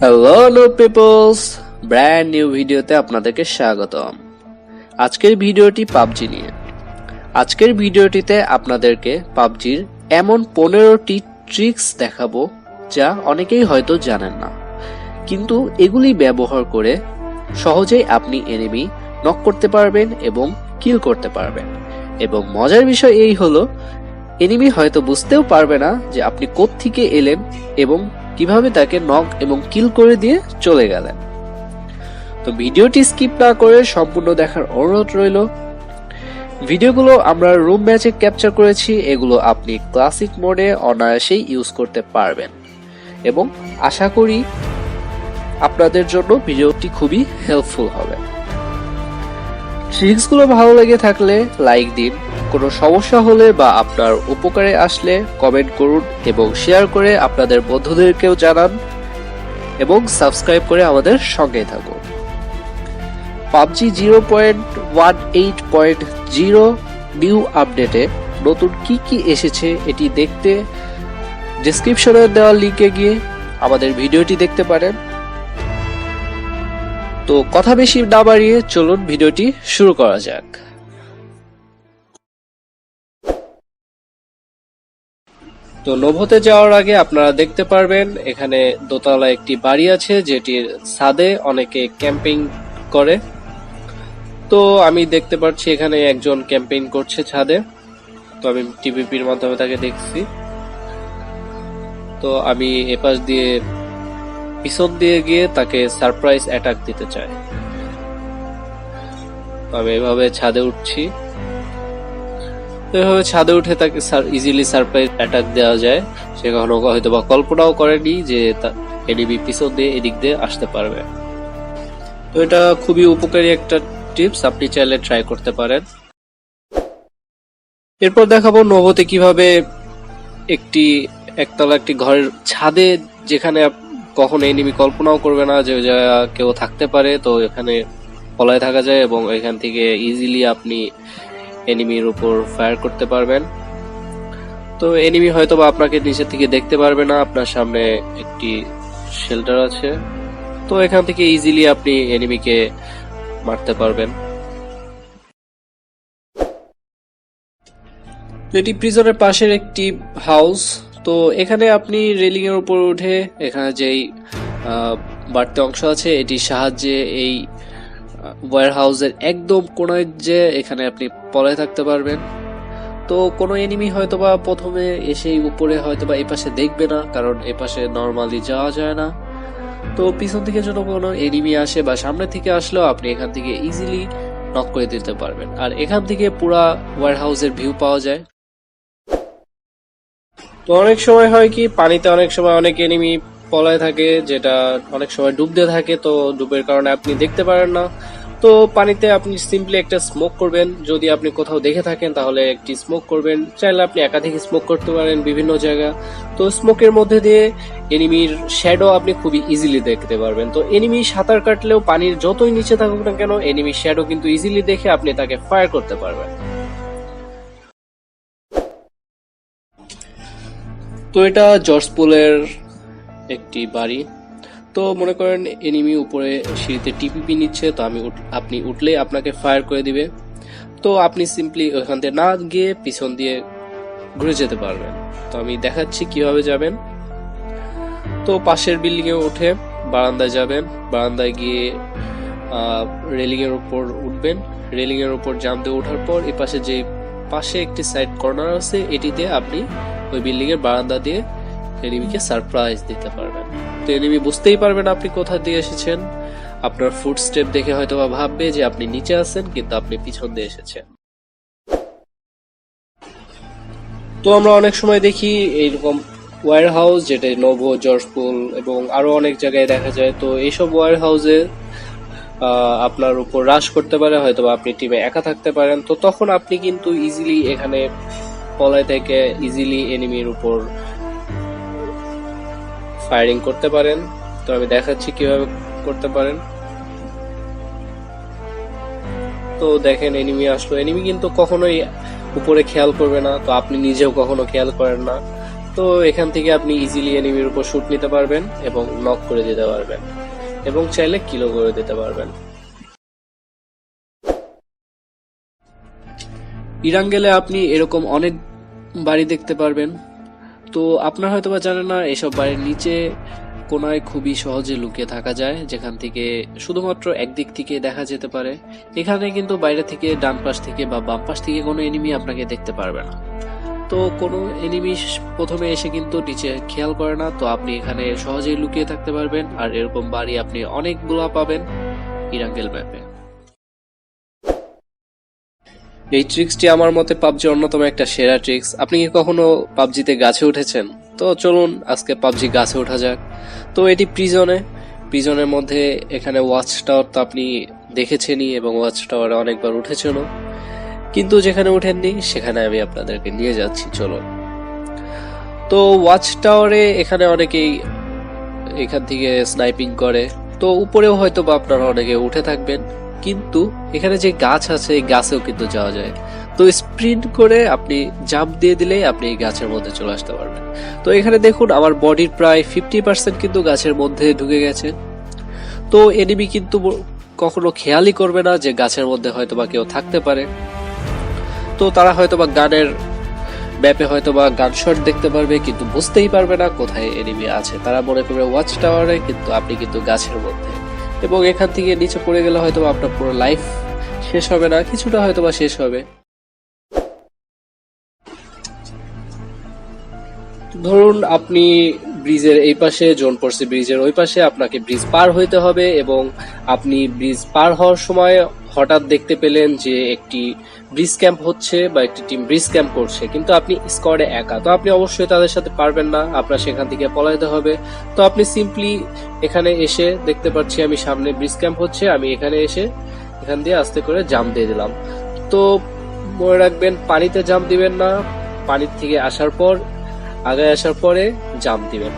Hello no peoples, brand new ভিডিওতে আপনাদেরকে স্বাগতম। আজকের ভিডিওটি পাবজি নিয়ে। আজকের ভিডিওটিতে আপনাদেরকে পাবজির এমন 15টি ট্রিক্স দেখাবো যা অনেকেই হয়তো জানেন না, কিন্তু এগুলি ব্যবহার করে সহজেই আপনি এনিমি নক করতে পারবেন এবং কিল করতে পারবেন। এবং মজার বিষয় এই হলো, এনিমি হয়তো বুঝতেও পারবে না যে আপনি কোত্থেকে এলেন এবং কিভাবে তাকে নক এবং কিল করে দিয়ে চলে গেলেন। তো ভিডিওটি স্কিপ না করে সম্পূর্ণ দেখার অনুরোধ রইল। ভিডিওগুলো আমরা রুম ম্যাচে ক্যাপচার করেছি, এগুলো আপনি ক্লাসিক মোডে অনায়াসেই ইউজ করতে পারবেন এবং আশা করি আপনাদের জন্য ভিডিওটি খুবই হেল্পফুল হবে। ট্রিক্সগুলো ভালো লেগে থাকলে লাইক দিন, কোনো সমস্যা হলে বা আপনার উপকারে আসলে কমেন্ট করুন এবং শেয়ার করে আপনাদের বন্ধুদেরকেও জানান এবং সাবস্ক্রাইব করে আমাদের সঙ্গেই থাকুন। পাবজি 0.18.0 নিউ আপডেটে নতুন কি কি এসেছে এটি দেখতে ডেসক্রিপশনে দেওয়া লিংকে গিয়ে আমাদের ভিডিওটি দেখতে পারেন। তো কথা বেশি না বাড়িয়ে চলুন ভিডিওটি শুরু করা যাক। তো নোভোতে যাওয়ার আগে আপনারা দেখতে পারবেন এখানে দোতলা একটি বাড়ি আছে, যেটির ছাদে অনেকে ক্যাম্পিং করে। তো আমি দেখতে পাচ্ছি এখানে একজন ক্যাম্পিং করছে ছাদে। তো আমি টিভিপির মাধ্যমে তাকে দেখছি। তো আমি এপাশ দিয়ে পিছন দিয়ে গিয়ে তাকে সারপ্রাইজ অ্যাটাক দিতে চাই। তো আমি এভাবে ছাদে উঠছি। এভাবে ছাদে উঠে তাকে ইজিলি সারপ্রাইজ অ্যাটাক দেওয়া যায়। সে কখনো হয়তো বা কল্পনাও করেনি যে এনিমি পিছন দিয়ে এদিক দিয়ে আসতে পারবে। তো এটা খুবই উপকারী একটা টিপস, আপনি চাইলে ট্রাই করতে পারেন। এরপর দেখাবো নোভোতে কিভাবে একতলা একটি ঘরের ছাদে, যেখানে কখনো এনিমি কল্পনাও করবে না যে কেউ থাকতে পারে, তো এখানে পলায় থাকা যায় এবং এখান থেকে ইজিলি আপনি এনিমির উপর ফায়ার করতে পারবেন। তো এনিমি হয়তো বা আপনাকে নিচে থেকে দেখতে পারবে না, আপনার সামনে একটি শেল্টার আছে, তো এখান থেকে ইজিলি আপনি এনিমিকে মারতে পারবেন। এটি প্রিজনের পাশের একটি হাউস। তো এখানে আপনি রেলিং এর উপর উঠে এখানে যেই বাড়তি অংশ আছে এটির সাহায্যে এই ওয়্যার হাউসের একদম কোনায় যে এখানে আপনি পলায় থাকতে পারবেন। তো কোনো এনিমি হয়তোবা প্রথমে এসেই উপরে হয়তোবা এই পাশে দেখবে না, কারণ এই পাশে নর্মালি যাওয়া যায় না। তো পিছন থেকে যখন কোনো এনিমি আসে বা সামনে থেকে আসলেও আপনি এখান থেকে ইজিলি নক করে দিতে পারবেন। আর এখান থেকে পুরা ওয়্যার হাউসের ভিউ পাওয়া যায়। তো অনেক সময় হয় কি, পানিতে অনেক সময় অনেক এনিমি পলায় থাকে, যেটা অনেক সময় ডুবতে থাকে। তো ডুবের কারণে আপনি দেখতে পারেন না। তো পানিতে আপনি সিম্পলি একটা স্মোক করবেন, যদি আপনি কোথাও দেখে থাকেন তাহলে একটি স্মোক করবেন। চাইলে আপনি একাধিক স্মোক করতে পারেন বিভিন্ন জায়গা। তো স্মোকের মধ্যে দিয়ে এনিমির শ্যাডো আপনি খুবই ইজিলি দেখতে পারবেন। তো এনিমি সাঁতার কাটলেও পানির যতই নিচে থাকুক না কেন, এনিমির শ্যাডো কিন্তু ইজিলি দেখে আপনি তাকে ফায়ার করতে পারবেন। তো এটা জর্জ পুলের একটি বাড়ি। তো মনে করেন এনিমি উপরে সিঁড়িতে টিপিপি নিচ্ছে, তো আপনি উঠলে আপনাকে ফায়ার করে দিবে। তো আপনি সিম্পলি ওখান থেকে না গিয়ে পিছন দিয়ে ঘুরে যেতে পারবেন। তো আমি দেখাচ্ছি কিভাবে যাবেন। তো পাশের বিল্ডিং এ উঠে বারান্দায় যাবেন, বারান্দায় গিয়ে রেলিং এর উপর উঠবেন। রেলিং এর উপর জাম্প দিয়ে ওঠার পর এই পাশে একটি সাইড কর্নার আছে, এটিতে আপনি ওই বিল্ডিং এর বারান্দা দিয়ে এনিমিকে সারপ্রাইজ দিতে পারবেন। তো এনিমি বুঝতেই পারবেন আপনি কোথা দিয়ে এসেছেন। আপনার ফুট স্টেপ দেখে হয়তো বা ভাববে যে আপনি নিচে আছেন, কিন্তু আপনি পিছন দিয়ে এসেছেন। তো আমরা অনেক সময় দেখি এইরকম ওয়্যার হাউস, যেটা নোভো, জর্জপুল এবং আরো অনেক জায়গায় দেখা যায়। তো এইসব ওয়্যার হাউসে আপনার উপর রাশ করতে পারে, হয়তো আপনি টিমে একা থাকতে পারেন। তো তখন আপনি কিন্তু ইজিলি এখানে পলায় থেকে ইজিলি এনিমির উপর ফায়ারিং করতে পারেন। তো আমি দেখাচ্ছি কিভাবে করতে পারেন। তো দেখেন এনিমি আসলো, এনিমি কিন্তু কখনোই উপরে খেয়াল করবে না, তো আপনি নিজেও কখনো খেয়াল করেন না। তো এখান থেকে আপনি ইজিলি এনিমির উপর শুট নিতে পারবেন এবং নক করে দিতে পারবেন এবং চাইলে কিলও করে দিতে পারবেন। ইরাঙ্গেলে আপনি এরকম অনেক বাড়ি দেখতে পারবেন। তো আপনার হয়তোবা জানেন না এসব বাড়ির নিচে কোনায় খুবই সহজে লুকিয়ে থাকা যায়, যেখান থেকে শুধুমাত্র একদিক থেকে দেখা যেতে পারে। এখানে কিন্তু বাইরে থেকে ডান পাশ থেকে বা বাম পাশ থেকে কোনো এনিমি আপনাকে দেখতে পারবে না। তো কোনো এনিমি প্রথমে এসে কিন্তু নিচে খেয়াল করে না, তো আপনি এখানে সহজেই লুকিয়ে থাকতে পারবেন। আর এরকম বাড়ি আপনি অনেকগুলা পাবেন ইরাঙ্গেল ম্যাপে। এই ট্রিক্সটি আমার মতে পাবজির অন্যতম একটা সেরা ট্রিক্স। আপনি কি কখনো পাবজিতে গাছে উঠেছেন? তো চলুন আজকে পাবজি গাছে ওঠা যাক। তো এটি প্রিজনের মধ্যে এখানে ওয়াচ টাওয়ার তো আপনি দেখেছেনই এবং ওয়াচ টাওয়ারে অনেকবার উঠেছেন, কিন্তু যেখানে উঠেননি সেখানে আমি আপনাদেরকে নিয়ে যাচ্ছি, চলুন। তো ওয়াচ টাওয়ারে এখানে অনেকেই এখান থেকে স্নাইপিং করে, তো উপরেও হয়তো বা আপনারা অনেকে উঠে থাকবেন, কিন্তু এখানে যে গাছ আছে এই গাছেও কিন্তু যাওয়া যায়। তো স্প্রিন্ট করে আপনি জাম্প দিয়ে দিলেই আপনি এই গাছের মধ্যে চলে আসতে পারবেন। তো এখানে দেখুন আমার বডির প্রায় 50% কিন্তু গাছের মধ্যে ঢুকে গেছে। তো এনিমি কিন্তু কখনো খেয়ালই করবে না যে গাছের মধ্যে হয়তো বা কেউ থাকতে পারে। তো তারা হয়তো বা গানের ম্যাপে হয়তো বা গান শট দেখতে পারবে, কিন্তু বুঝতেই পারবে না কোথায় এনিমি আছে। তারা মনে করবে ওয়াচ টাওয়ারে, কিন্তু আপনি কিন্তু গাছের মধ্যে। এবং এখান থেকে নিচে পড়ে গেলে হয়তো আপনার পুরো লাইফ শেষ হবে না, কিছুটা হয়তো বা শেষ হবে। ধরুন আপনি ব্রিজের এই পাশে জোন পড়ছে, ব্রিজের ওই পাশে আপনাকে ব্রিজ পার হইতে হবে এবং আপনি ব্রিজ পার হওয়ার সময় হঠাৎ দেখতে পেলেন যে একটি ব্রিজ ক্যাম্প হচ্ছে বা একটি টিম ব্রিজ ক্যাম্প করছে, কিন্তু আপনি স্কোয়াডে একা। তো আপনি অবশ্যই তাদের সাথে পারবেন না, আপনার সেখান থেকে পলাইতে হবে। তো আপনি সিম্পলি এখানে এসে দেখতে পাচ্ছি আমি সামনে ব্রিজ ক্যাম্প হচ্ছে, আমি এখানে এসে এখান দিয়ে আস্তে করে জাম্প দিয়ে দিলাম। তো মনে রাখবেন পানিতে জাম্প দিবেন না, পানির থেকে আসার পর আগে আসার পরে জাম্প দিবেন।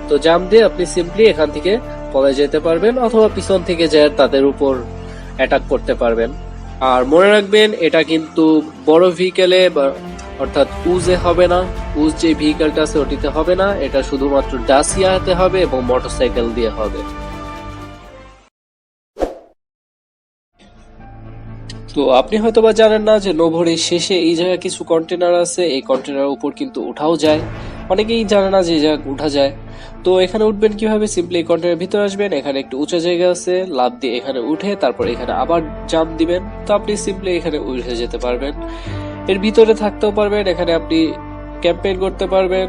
তো জাম্প দিয়ে আপনি সিম্পলি এখান থেকে পলায় যেতে পারবেন অথবা পিছন থেকে যায় তাদের উপর অ্যাটাক করতে পারবেন। আর মনে রাখবেন এটা কিন্তু বড় ভেহিকেলে অর্থাৎ উজে হবে না, উজ যে ভেহিকেলটা আছে ওটিতে হবে না, এটা শুধুমাত্র ডাসিয়াতে হবে এবং মোটরসাইকেল দিয়ে হবে। তো আপনি হয়তোবা জানেন না যে নোভরের শেষে এই জায়গায় কিছু কন্টেনার আছে, এই কন্টেনারের উপর কিন্তু উঠাও যায়। অনেকেই জানে না যে এই জায়গা উঠা যায়। তো এখানে উঠবেন কিভাবে? সিম্পলি এই কন্টেনারের ভিতরে আসবেন, এখানে একটু উঁচু জায়গা আছে, লাফ দিয়ে এখানে উঠে তারপর এখানে আবার জাম্প দিবেন। তো আপনি সিম্পলি এখানে উঠে যেতে পারবেন, এর ভিতরে থাকতেও পারবেন। এখানে আপনি ক্যাম্পেইন করতে পারবেন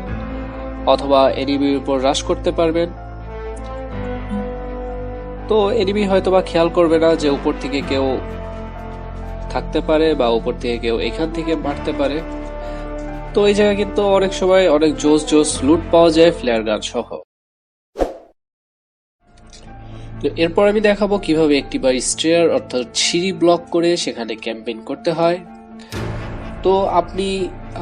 অথবা এনিমির উপর রাশ করতে পারবেন। তো এনিমি হয়তোবা খেয়াল করবে না যে উপর থেকে কেউ থাকতে পারে বা উপর থেকে কেউ এখান থেকে মারতে পারে। তো এই জায়গায় কিন্তু অনেক সময় অনেক জোস জোস লুট পাওয়া যায় ফ্লেয়ার গান সহ। তো এরপর আমি দেখাবো কিভাবে একটি বাড়ি স্টেয়ার অর্থাৎ সিঁড়ি ব্লক করে সেখানে ক্যাম্পেইন করতে হয়। তো আপনি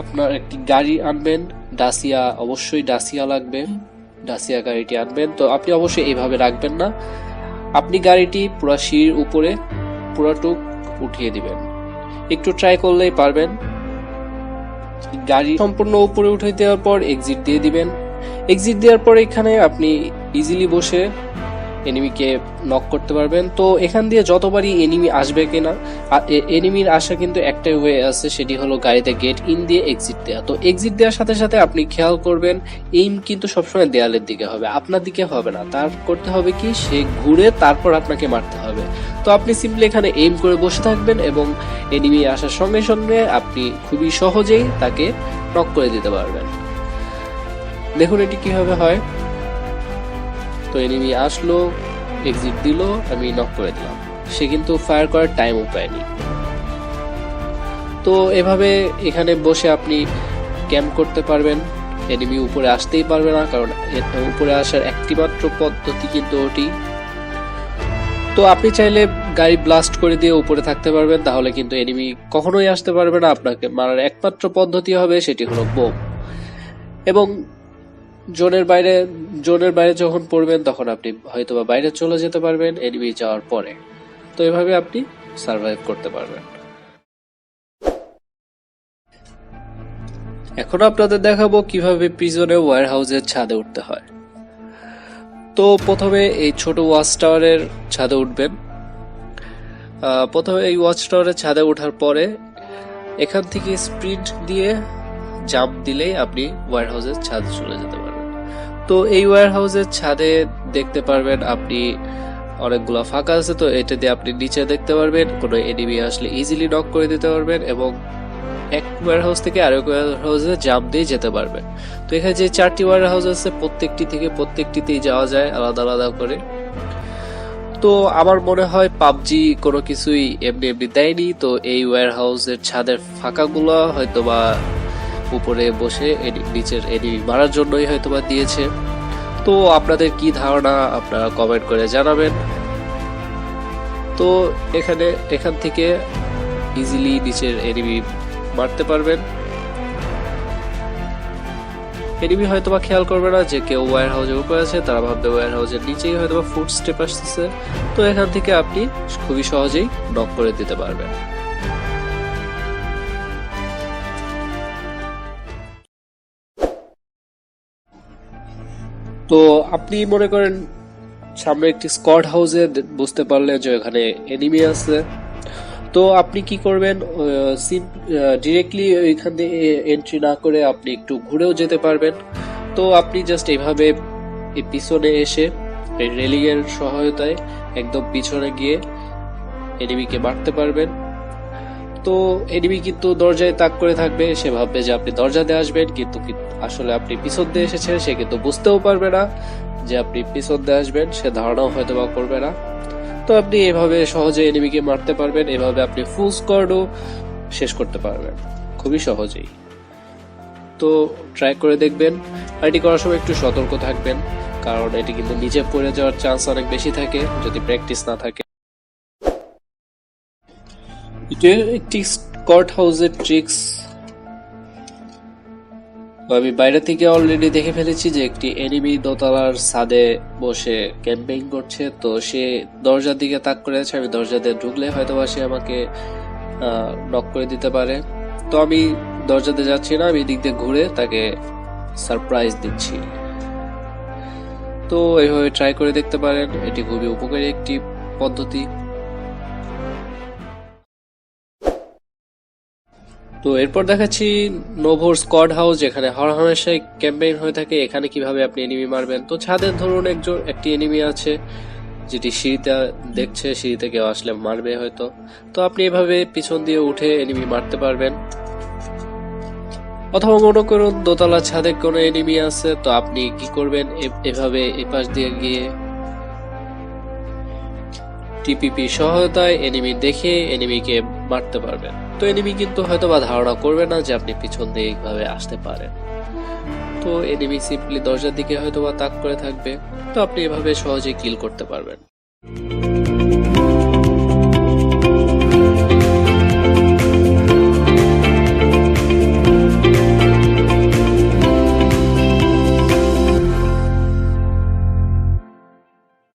আপনার একটি গাড়ি আনবেন, ডাসিয়া, অবশ্যই ডাসিয়া লাগবে, ডাসিয়া গাড়িটি আনবেন। তো আপনি অবশ্যই এইভাবে রাখবেন না, আপনি গাড়িটি পুরো সিঁড়ির উপরে পুরাটুক উঠিয়ে দিবেন, একটু ট্রাই করলেই পারবেন। গাড়ি সম্পূর্ণ উপরে উঠে দেওয়ার পর এক্সিট দিয়ে দিবেন। এক্সিট দেওয়ার পর এখানে আপনি ইজিলি বসে এনিমিকে নক করতে পারবেন। তো এখান দিয়ে যতবারই এনিমি আসবে কিনা, এনিমির আসা কিন্তু একটাই ওয়ে আছে, সেটি হলো গাড়িতে গেট ইন দিয়ে এক্সিট দেওয়া। তো এক্সিট দেওয়ার সাথে সাথে আপনি খেয়াল করবেন এইম কিন্তু সবসময় দেয়ালের দিকে হবে, আপনার দিকে হবে না। তার করতে হবে কি, সে ঘুরে তারপর আপনাকে মারতে হবে। তো আপনি সিম্পলি এখানে এইম করে বসে থাকবেন এবং এনিমি আসার সঙ্গে সঙ্গে আপনি খুবই সহজেই তাকে নক করে দিতে পারবেন। দেখুন এটি কিভাবে হয়। তো এনিমি আসলো, এক্সিট দিল, আমি নক করে দিলাম, সে কিন্তু ফায়ার করার টাইমও পায়নি। তো এভাবে এখানে বসে আপনি ক্যাম্প করতে পারবেন, এনিমি উপরে আসতেই পারবে না, কারণ উপরে আসার একটি মাত্র পদ্ধতি কিন্তু ওটি। তো আপনি চাইলে গাড়ি ব্লাস্ট করে দিয়ে উপরে থাকতে পারবেন, তাহলে কিন্তু এনিমি কখনোই আসতে পারবে না। আপনাকে মারার একমাত্র পদ্ধতি হবে সেটি হলো বোম। এবং জোনের বাইরে যখন পড়বেন তখন আপনি হয়তোবা বাইরে চলে যেতে পারবেন এনিমি যাওয়ার পরে। তো এভাবে আপনি সার্ভাইভ করতে পারবেন। এখন আপনাদের দেখাবো কিভাবে পিছনে ওয়্যার হাউসের ছাদে উঠতে হয়। তো প্রথমে এই ছোট ওয়াচ টাওয়ারের ছাদে উঠবেন। প্রথমে এই ওয়াচ টাওয়ারের ছাদে ওঠার পরে এখান থেকে স্প্রিন্ট দিয়ে জাম্প দিলেই আপনি ওয়্যার হাউসের ছাদে চলে যেতে পারবেন। তো এই ওয়্যার হাউসের ছাদে দেখতে পারবেন আপনি অনেকগুলো ফাঁকা আছে, তো এটা দিয়ে আপনি নিচে দেখতে পারবেন, কোনো এনিমি আসলে ইজিলি নক করে দিতে পারবেন এবং এক ওয়্যার হাউস থেকে আরেক ওয়্যার হাউসে জাম্প দিয়ে যেতে পারবেন। তো এখানে যে 4টি ওয়্যার হাউস আছে প্রত্যেকটি থেকে প্রত্যেকটিতেই যাওয়া যায় আলাদা আলাদা করে। তো আমার মনে হয় পাবজি কোনো কিছুই এমনি এমনি দেয়নি, তো এই ওয়্যার হাউসের ছাদের ফাঁকাগুলো হয়তোবা উপরে বসে নিচের এনিমি মারার জন্যই হয়তোবা দিয়েছে। তো আপনাদের কি ধারণা আপনারা কমেন্ট করে জানাবেন। তো এখান থেকে ইজিলি নিচের এনিমি মারতে পারবেন। এনিমি হয়তোবা খেয়াল করবে না যে কেউ ওয়্যার হাউসের উপরে আছে, তারা ভাববে ওয়্যার হাউসের নিচেই হয়তোবা ফুট স্টেপ আসতেছে। তো এখান থেকে আপনি খুবই সহজেই নক করে দিতে পারবেন। তো আপনি মনে করেন সামনে একটি স্কোয়াড হাউসে বুঝতে পারলেন যে এখানে এনিমি আছে, তো আপনি কি করবেন, ডিরেক্টলি এখান থেকে এন্ট্রি না করে আপনি একটু ঘুরেও যেতে পারবেন। তো আপনি জাস্ট এইভাবে পিছনে এসে এই রেলিং এর সহায়তায় একদম পিছনে গিয়ে এনিমিকে মারতে পারবেন। তো এনিমি কিন্তু দরজায় তাক করে থাকবে, সে ভাববে যে আপনি দরজা দিয়ে আসবেন, কিন্তু আসলে আপনি পিছন দিয়ে এসেছেন, সে কিন্তু বুঝতেও পারবে না যে আপনি পিছন দিয়ে আসবেন, সে ধারণাও হয়তো বা করবে না। তো আপনি এভাবে সহজে এনিমিকে মারতে পারবেন, এভাবে আপনি ফুল স্কোয়াডও শেষ করতে পারবেন খুবই সহজেই। তো ট্রাই করে দেখবেন, আর এটি করার সময় একটু সতর্ক থাকবেন, কারণ এটি কিন্তু নিচে পড়ে যাওয়ার চান্স অনেক বেশি থাকে যদি প্র্যাকটিস না থাকে। এটা একটি স্কোয়াড হাউসের ট্রিক্স। আমি বাইরে থেকে অলরেডি দেখে ফেলেছি যে একটি এনিমি দোতলার ছাদে বসে ক্যাম্পিং করছে, তো সে দরজার দিকে তাক করে আছে, আমি দরজা দিয়ে ঢুকলে হয়তো সে আমাকে নক করে দিতে পারে। তো আমি দরজাতে যাচ্ছি না, আমি দিক দিয়ে ঘুরে তাকে সারপ্রাইজ দিচ্ছি। তো এইভাবে ট্রাই করে দেখতে পারেন, এটি খুবই উপকারী একটি পদ্ধতি। তো এরপর দেখাচ্ছি নোভোর স্কোয়াড হাউস, যেখানে হরহামেশাই ক্যাম্পেইন হয়ে থাকে। এখানে কিভাবে আপনি এনিমি মারবেন, তো ছাদের ধরুন একটি এনিমি আছে যেটি সিঁড়িতে দেখছে, সিঁড়িতে কেউ আসলে মারবে হয়তো, তো আপনি এভাবে পিছন দিয়ে উঠে এনিমি মারতে পারবেন। অথবা মনে করুন দোতলা ছাদে কোনো এনিমি আছে, তো আপনি কি করবেন, এভাবে এপাশ দিয়ে গিয়ে টিপিপি সহায়তায় এনিমি দেখে এনিমিকে মারতে পারবেন। তো এনিমি কিন্তু হয়তোবা ধারণা করবে না যে আপনি পিছন দিয়ে এইভাবে আসতে পারেন। তো এনিমি সিম্পলি দরজার দিকে হয়তোবা তাক করে থাকবে, তো আপনি এভাবে সহজেই কিল করতে পারবেন।